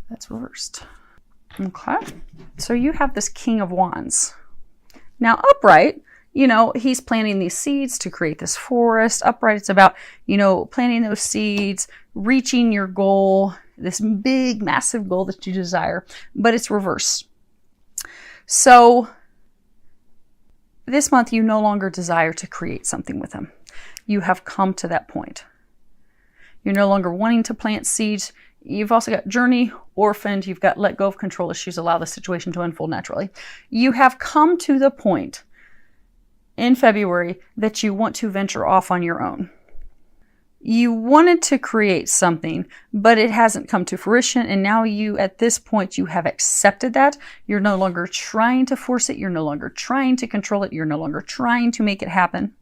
That's reversed. Okay. So you have this King of Wands. Now upright, he's planting these seeds to create this forest. Upright, it's about, planting those seeds, reaching your goal, this big, massive goal that you desire, but it's reversed. So this month, you no longer desire to create something with him. You have come to that point. You're no longer wanting to plant seeds. You've also got journey, orphaned. You've got let go of control issues, allow the situation to unfold naturally. You have come to the point in February that you want to venture off on your own. You wanted to create something, but it hasn't come to fruition. And now at this point, you have accepted that. You're no longer trying to force it. You're no longer trying to control it. You're no longer trying to make it happen.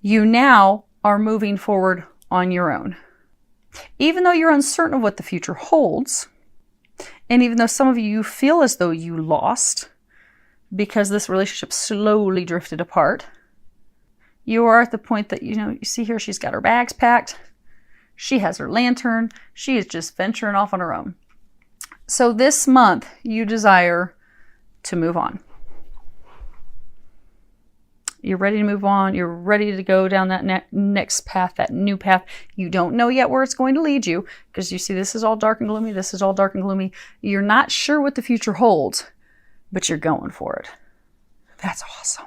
You now are moving forward on your own. Even though you're uncertain of what the future holds, and even though some of you feel as though you lost because this relationship slowly drifted apart, you are at the point that, you see here, she's got her bags packed. She has her lantern. She is just venturing off on her own. So this month, you desire to move on. You're ready to move on. You're ready to go down that next path, that new path. You don't know yet where it's going to lead you because you see this is all dark and gloomy. This is all dark and gloomy. You're not sure what the future holds, but you're going for it. That's awesome.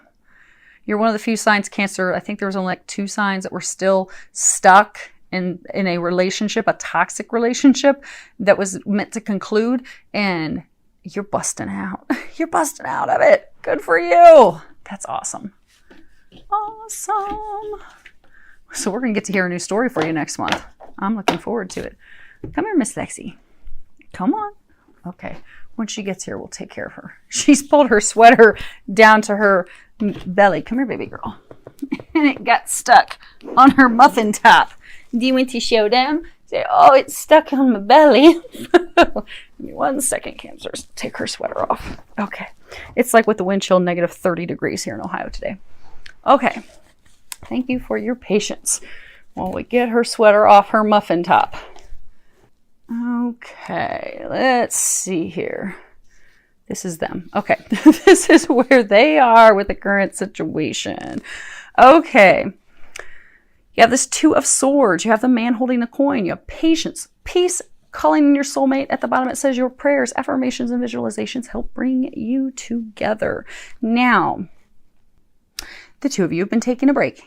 You're one of the few signs, Cancer. I think there was only like 2 signs that were still stuck in a relationship, a toxic relationship that was meant to conclude, and you're busting out. You're busting out of it. Good for you. That's awesome. Awesome. So we're going to get to hear a new story for you next month. I'm looking forward to it. Come here, Miss Lexi. Come on. Okay. When she gets here, we'll take care of her. She's pulled her sweater down to her belly. Come here, baby girl. And it got stuck on her muffin top. Do you want to show them? Say, oh, it's stuck on my belly. Give me 1 second, Cancer. Take her sweater off. Okay. It's like with the wind chill, negative 30 degrees here in Ohio today. Okay. Thank you for your patience while we get her sweater off her muffin top. Okay, let's see here. This is them. Okay, this is where they are with the current situation. Okay. You have this 2 of Swords. You have the man holding a coin. You have patience, peace, calling in your soulmate. At the bottom it says your prayers, affirmations, and visualizations help bring you together. Now, the 2 of you have been taking a break.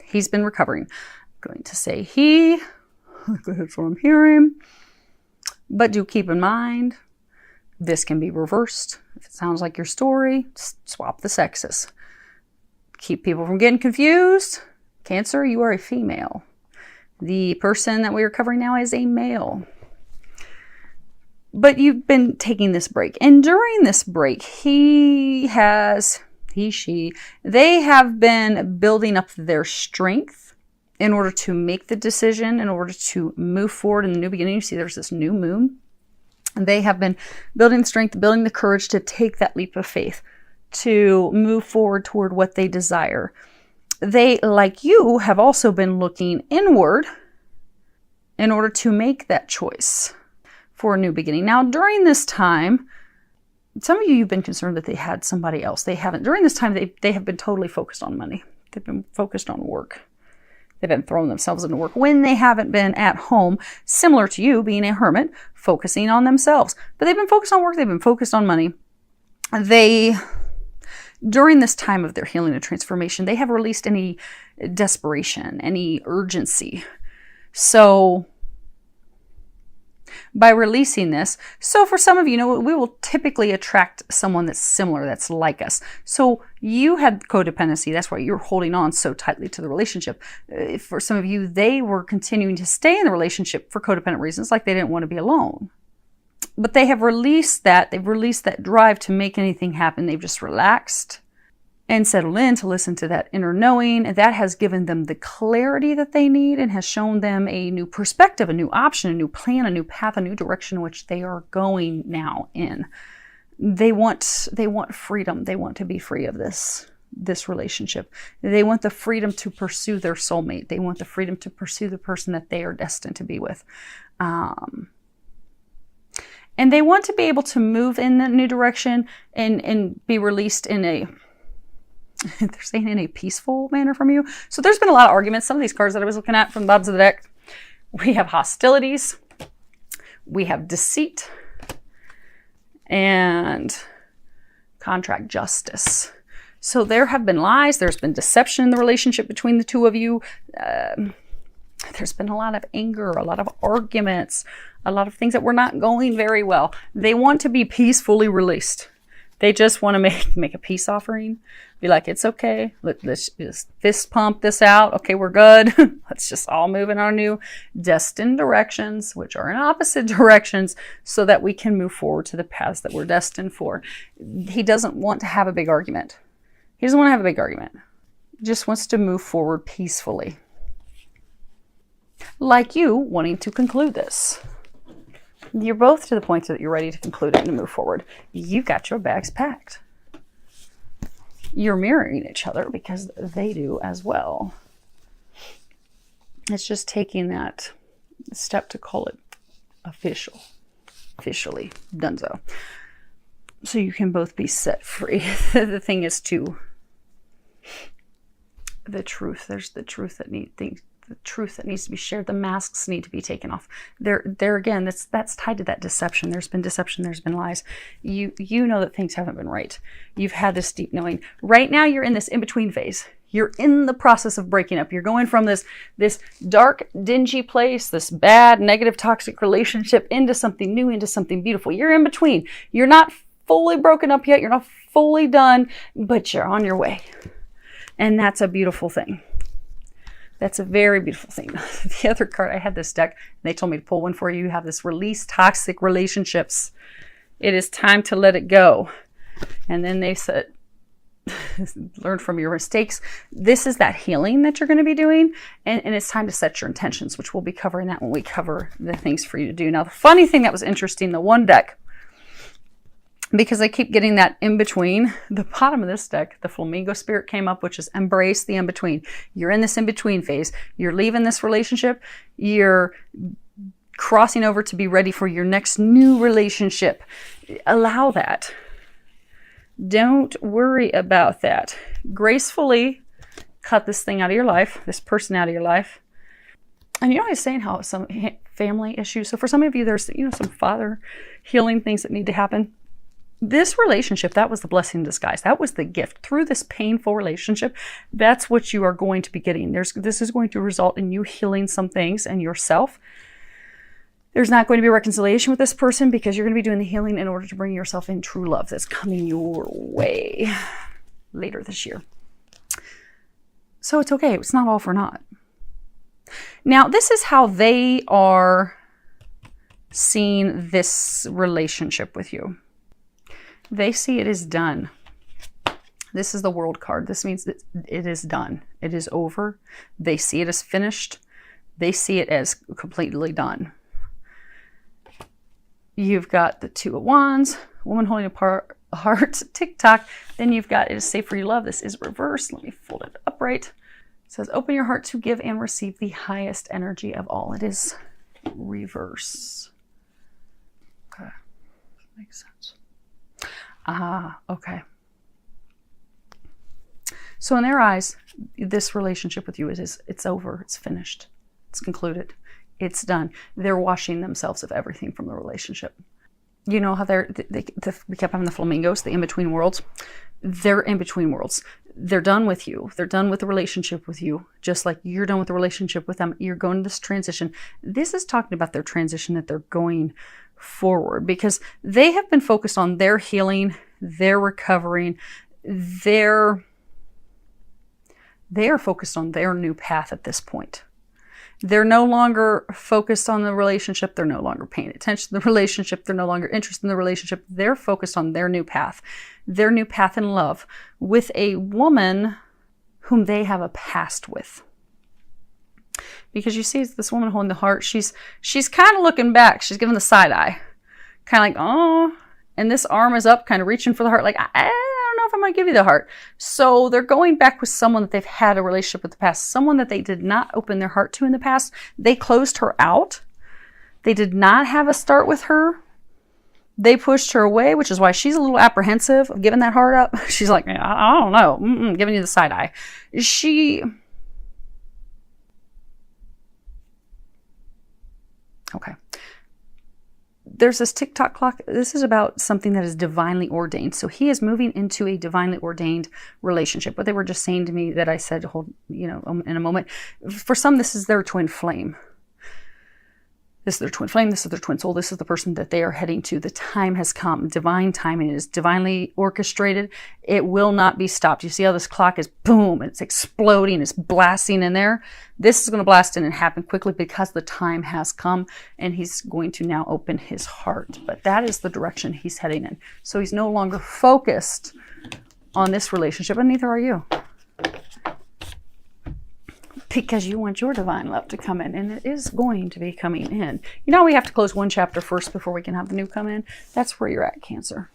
He's been recovering. I'm going to say he. That's what I'm hearing. But do keep in mind, this can be reversed. If it sounds like your story, swap the sexes. Keep people from getting confused. Cancer, you are a female. The person that we are covering now is a male. But you've been taking this break. And during this break, they have been building up their strength in order to make the decision, in order to move forward in the new beginning. You see there's this new moon. And they have been building strength, building the courage to take that leap of faith, to move forward toward what they desire. They, like you, have also been looking inward in order to make that choice for a new beginning. Now, during this time, some of you've been concerned that they had somebody else. They haven't. During this time, they have been totally focused on money. They've been focused on work. They've been throwing themselves into work when they haven't been at home, similar to you being a hermit, focusing on themselves. But they've been focused on work. They've been focused on money. During this time of their healing and transformation, they have released any desperation, any urgency. So by releasing this, so for some of you, we will typically attract someone that's similar, that's like us. So you had codependency. That's why you're holding on so tightly to the relationship. For some of you, they were continuing to stay in the relationship for codependent reasons, like they didn't want to be alone. But they have released that. They've released that drive to make anything happen. They've just relaxed and settled in to listen to that inner knowing. And that has given them the clarity that they need and has shown them a new perspective, a new option, a new plan, a new path, a new direction in which they are going now in. They want freedom. They want to be free of this relationship. They want the freedom to pursue their soulmate. They want the freedom to pursue the person that they are destined to be with. And they want to be able to move in that new direction and be released in a, they're saying in a peaceful manner from you. So there's been a lot of arguments. Some of these cards that I was looking at from the bottoms of the deck, we have hostilities, we have deceit, and contract justice. So there have been lies. There's been deception in the relationship between the two of you. There's been a lot of anger, a lot of arguments, a lot of things that were not going very well. They want to be peacefully released. They just want to make a peace offering. Be like, it's okay. Let's just fist pump this out. Okay, we're good. Let's just all move in our new destined directions, which are in opposite directions, so that we can move forward to the paths that we're destined for. He doesn't want to have a big argument. He doesn't want to have a big argument. He just wants to move forward peacefully. Like you wanting to conclude this. You're both to the point that you're ready to conclude it and to move forward. You've got your bags packed. You're mirroring each other because they do as well. It's just taking that step to call it officially donezo. So you can both be set free. The thing is the truth. There's the truth that the truth that needs to be shared. The masks need to be taken off. There again, that's tied to that deception. There's been deception. There's been lies. You know that things haven't been right. You've had this deep knowing. Right now, you're in this in-between phase. You're in the process of breaking up. You're going from this dark, dingy place, this bad, negative, toxic relationship into something new, into something beautiful. You're in between. You're not fully broken up yet. You're not fully done, but you're on your way. And that's a beautiful thing. That's a very beautiful thing. The other card, I had this deck, and they told me to pull one for you. You have this release toxic relationships. It is time to let it go. And then they said, learn from your mistakes. This is that healing that you're going to be doing. And it's time to set your intentions, which we'll be covering that when we cover the things for you to do. Now, the funny thing that was interesting, the one deck, because I keep getting that in between, the bottom of this deck, the flamingo spirit came up, which is embrace the in-between. You're in this in-between phase. You're leaving this relationship. You're crossing over to be ready for your next new relationship. Allow that. Don't worry about that. Gracefully cut this thing out of your life, this person out of your life. And you know, I was saying how some family issues. So for some of you, there's some father healing things that need to happen. This relationship, that was the blessing in disguise. That was the gift. Through this painful relationship, that's what you are going to be getting. This is going to result in you healing some things and yourself. There's not going to be reconciliation with this person because you're going to be doing the healing in order to bring yourself in true love that's coming your way later this year. So it's okay. It's not all for naught. Now, this is how they are seeing this relationship with you. They see it is done. This is the World card. This means that it is done. It is over. They see it as finished. They see it as completely done. You've got the Two of Wands, woman holding a heart, tick-tock. Then you've got it is safe for you love. This is reversed. Let me fold it upright. It says, open your heart to give and receive the highest energy of all. It is reverse. Okay. Makes sense. Okay. So in their eyes, this relationship with you it's over. It's finished. It's concluded. It's done. They're washing themselves of everything from the relationship. You know how we kept having the flamingos, the in-between worlds. They're in between worlds. They're done with you. They're done with the relationship with you. Just like you're done with the relationship with them. You're going to this transition. This is talking about their transition that they're going forward because they have been focused on their healing, their recovering, they are focused on their new path at this point. They're no longer focused on the relationship. They're no longer paying attention to the relationship. They're no longer interested in the relationship. They're focused on their new path in love with a woman whom they have a past with. Because you see this woman holding the heart. She's kind of looking back. She's giving the side eye. Kind of like, oh, and this arm is up, kind of reaching for the heart. Like, I don't know if I'm going to give you the heart. So they're going back with someone that they've had a relationship with the past. Someone that they did not open their heart to in the past. They closed her out. They did not have a start with her. They pushed her away, which is why she's a little apprehensive of giving that heart up. She's like, I don't know, giving you the side eye. Okay. There's this TikTok clock. This is about something that is divinely ordained. So he is moving into a divinely ordained relationship. What they were just saying to me that I said, hold, in a moment. For some, this is their twin flame. This is their twin flame. This is their twin soul. This is the person that they are heading to. The time has come. Divine timing is divinely orchestrated. It will not be stopped. You see how this clock is boom, it's exploding, it's blasting in there. This is going to blast in and happen quickly because the time has come, and he's going to now open his heart. But that is the direction he's heading in. So he's no longer focused on this relationship, and neither are you. Because you want your divine love to come in, and it is going to be coming in. We have to close one chapter first before we can have the new come in. That's where you're at, Cancer.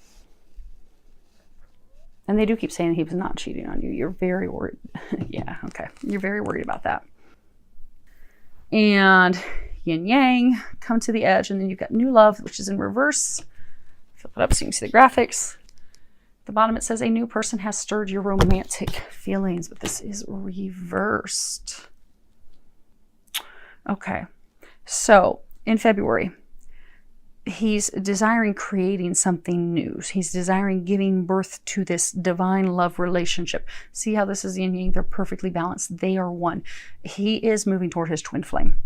And they do keep saying he was not cheating on you. You're very worried. Yeah, okay. You're very worried about that. And yin yang come to the edge, and then you've got new love, which is in reverse. Flip it up so you can see the graphics. At the bottom it says a new person has stirred your romantic feelings, but this is reversed. Okay, so in February, he's desiring creating something new. He's desiring giving birth to this divine love relationship. See how this is yin yang? They're perfectly balanced. They are one. He is moving toward his twin flame.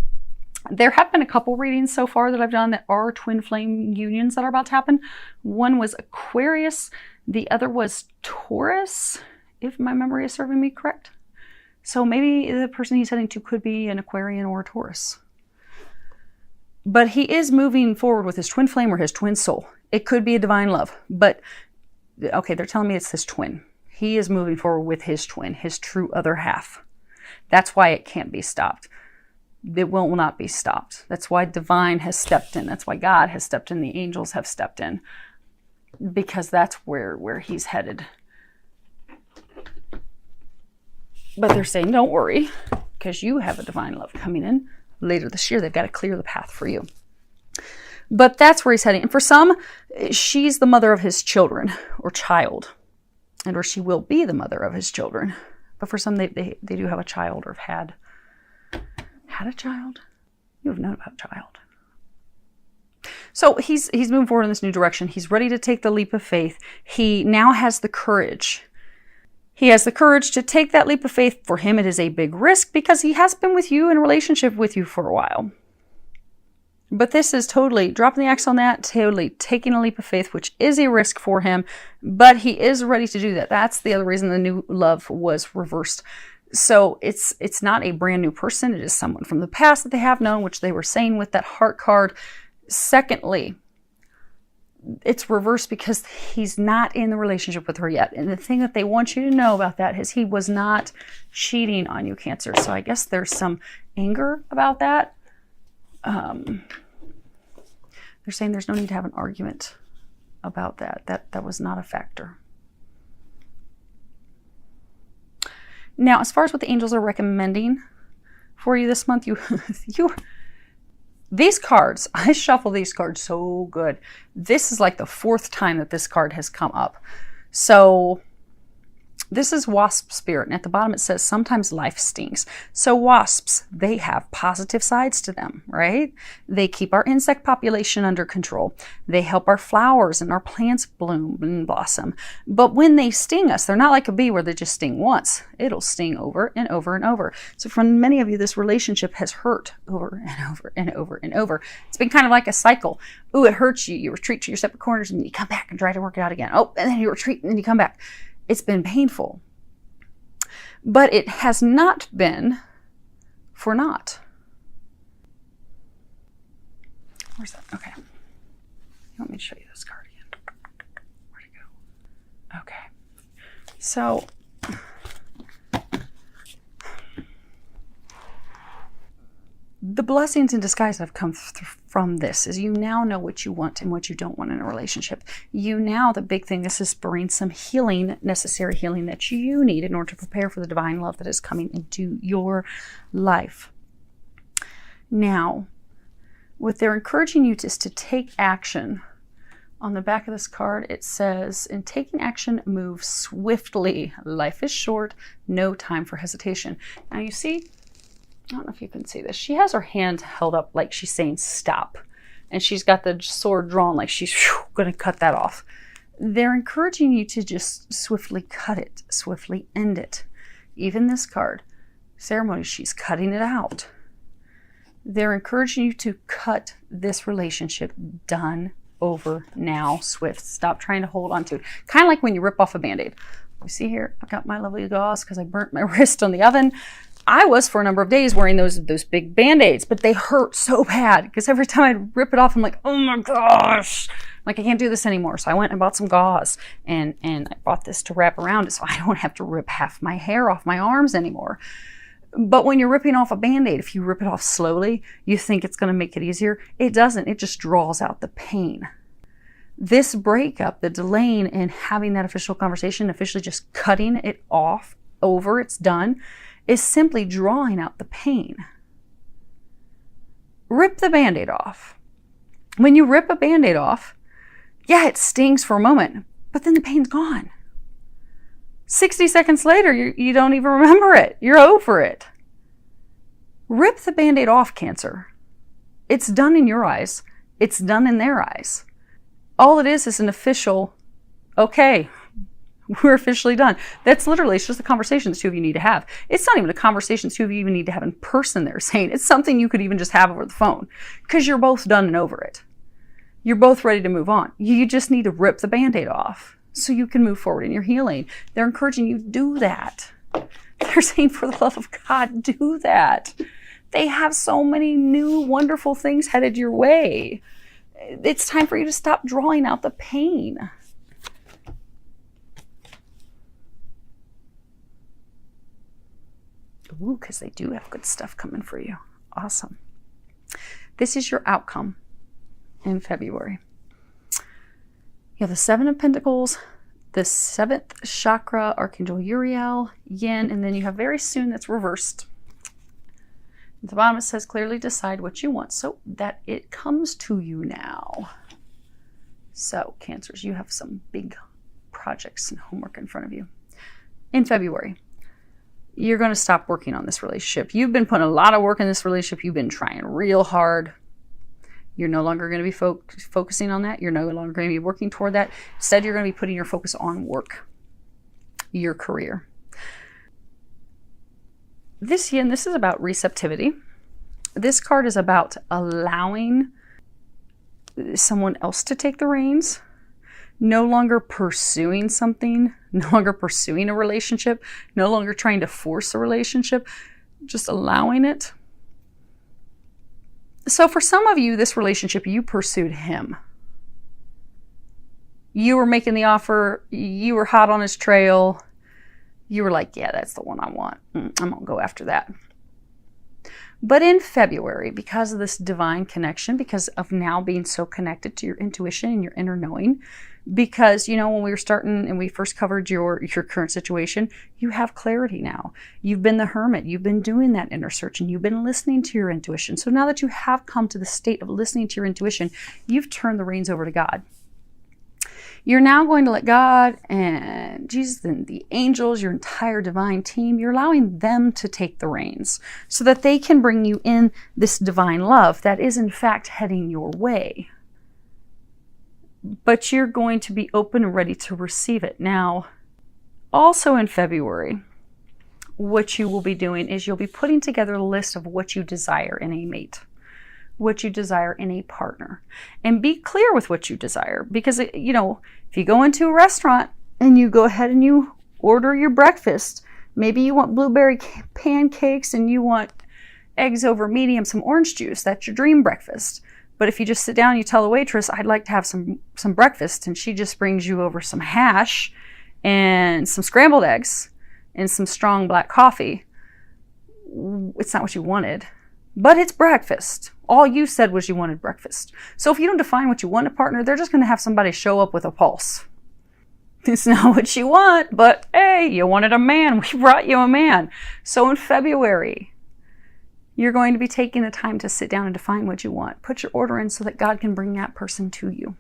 There have been a couple readings so far that I've done that are twin flame unions that are about to happen. One was Aquarius. The other was Taurus, if my memory is serving me correct. So maybe the person he's heading to could be an Aquarian or a Taurus. But he is moving forward with his twin flame or his twin soul. It could be a divine love. But, okay, they're telling me it's his twin. He is moving forward with his twin, his true other half. That's why it can't be stopped. It will not be stopped. That's why divine has stepped in. That's why God has stepped in. The angels have stepped in. Because that's where he's headed. But they're saying, don't worry, because you have a divine love coming in later this year. They've got to clear the path for you. But that's where he's heading. And for some, she's the mother of his children or child. Or she will be the mother of his children. But for some, they do have a child or have had a child. You have known about a child. So he's moving forward in this new direction. He's ready to take the leap of faith. He now has the courage. He has the courage to take that leap of faith. For him, it is a big risk because he has been with you in a relationship with you for a while. But this is totally dropping the axe on that, totally taking a leap of faith, which is a risk for him. But he is ready to do that. That's the other reason the new love was reversed. So it's not a brand new person. It is someone from the past that they have known, which they were saying with that heart card. Secondly, it's reversed because he's not in the relationship with her yet. And the thing that they want you to know about that is he was not cheating on you, Cancer. So I guess there's some anger about that. They're saying there's no need to have an argument about that. That was not a factor. Now, as far as what the angels are recommending for you this month, these cards, I shuffle these cards so good. This is like the fourth time that this card has come up. So this is wasp spirit. And at the bottom it says, sometimes life stings. So wasps, they have positive sides to them, right? They keep our insect population under control. They help our flowers and our plants bloom and blossom. But when they sting us, they're not like a bee where they just sting once. It'll sting over and over and over. So for many of you, this relationship has hurt over and over and over and over. It's been kind of like a cycle. Ooh, it hurts you. You retreat to your separate corners and you come back and try to work it out again. Oh, and then you retreat and then you come back. It's been painful. But it has not been for naught. Where's that? Okay. You want me to show you this card again? Where'd it go? Okay. So the blessings in disguise that have come from this is you now know what you want and what you don't want in a relationship. You now, the big thing, this is spurring some healing, necessary healing that you need in order to prepare for the divine love that is coming into your life. Now, what they're encouraging you is to take action On the back of this card, it says, in taking action, move swiftly. Life is short, no time for hesitation. Now you see, I don't know if you can see this. She has her hand held up like she's saying stop. And she's got the sword drawn like she's going to cut that off. They're encouraging you to just swiftly cut it, swiftly end it. Even this card, ceremony, she's cutting it out. They're encouraging you to cut this relationship. Done, over, now, swift. Stop trying to hold on to it. Kind of like when you rip off a Band-Aid. You see here, I've got my lovely gauze because I burnt my wrist on the oven. I was for a number of days wearing those big Band-Aids, but they hurt so bad because every time I'd rip it off, I'm like, oh my gosh, like I can't do this anymore. So I went and bought some gauze and I bought this to wrap around it so I don't have to rip half my hair off my arms anymore. But when you're ripping off a Band-Aid, if you rip it off slowly, you think it's going to make it easier. It doesn't. It just draws out the pain. This breakup, the delaying in having that official conversation, officially just cutting it off, over, it's done, is simply drawing out the pain. Rip the Band-Aid off. When you rip a Band-Aid off, yeah, it stings for a moment, but then the pain's gone. 60 seconds later, you don't even remember it. You're over it. Rip the Band-Aid off, Cancer. It's done in your eyes. It's done in their eyes. All it is an official, okay, we're officially done. That's literally, it's just a conversation the two of you need to have. It's not even a conversation the two of you even need to have in person, they're saying. It's something you could even just have over the phone because you're both done and over it. You're both ready to move on. You just need to rip the Band-Aid off so you can move forward in your healing. They're encouraging you to do that. They're saying, for the love of God, do that. They have so many new, wonderful things headed your way. It's time for you to stop drawing out the pain. Ooh, because they do have good stuff coming for you. Awesome. This is your outcome in February. You have the Seven of Pentacles, the 7th chakra, Archangel Uriel, Yin, and then you have very soon that's reversed. At the bottom it says, clearly decide what you want so that it comes to you now. So, Cancers, you have some big projects and homework in front of you. In February, you're going to stop working on this relationship. You've been putting a lot of work in this relationship. You've been trying real hard. You're no longer going to be focusing on that. You're no longer going to be working toward that. Instead, you're going to be putting your focus on work, your career. This yin, this is about receptivity. This card is about allowing someone else to take the reins, no longer pursuing something, no longer pursuing a relationship, no longer trying to force a relationship, just allowing it. So for some of you, this relationship, you pursued him. You were making the offer. You were hot on his trail. You were like, yeah, that's the one I want. I'm going to go after that. But in February, because of this divine connection, because of now being so connected to your intuition and your inner knowing, because, you know, when we were starting and we first covered your current situation, you have clarity now. You've been the hermit. You've been doing that inner search and you've been listening to your intuition. So now that you have come to the state of listening to your intuition, you've turned the reins over to God. You're now going to let God and Jesus and the angels, your entire divine team, you're allowing them to take the reins so that they can bring you in this divine love that is in fact heading your way. But you're going to be open and ready to receive it. Now, also in February, what you will be doing is you'll be putting together a list of what you desire in a mate, what you desire in a partner, and be clear with what you desire. Because, you know, if you go into a restaurant and you go ahead and you order your breakfast, maybe you want blueberry pancakes and you want eggs over medium, some orange juice, that's your dream breakfast. But if you just sit down and you tell the waitress, I'd like to have some breakfast, and she just brings you over some hash and some scrambled eggs and some strong black coffee, it's not what you wanted. But it's breakfast. All you said was you wanted breakfast. So if you don't define what you want in a partner, they're just going to have somebody show up with a pulse. It's not what you want, but hey, you wanted a man. We brought you a man. So in February, you're going to be taking the time to sit down and define what you want. Put your order in so that God can bring that person to you.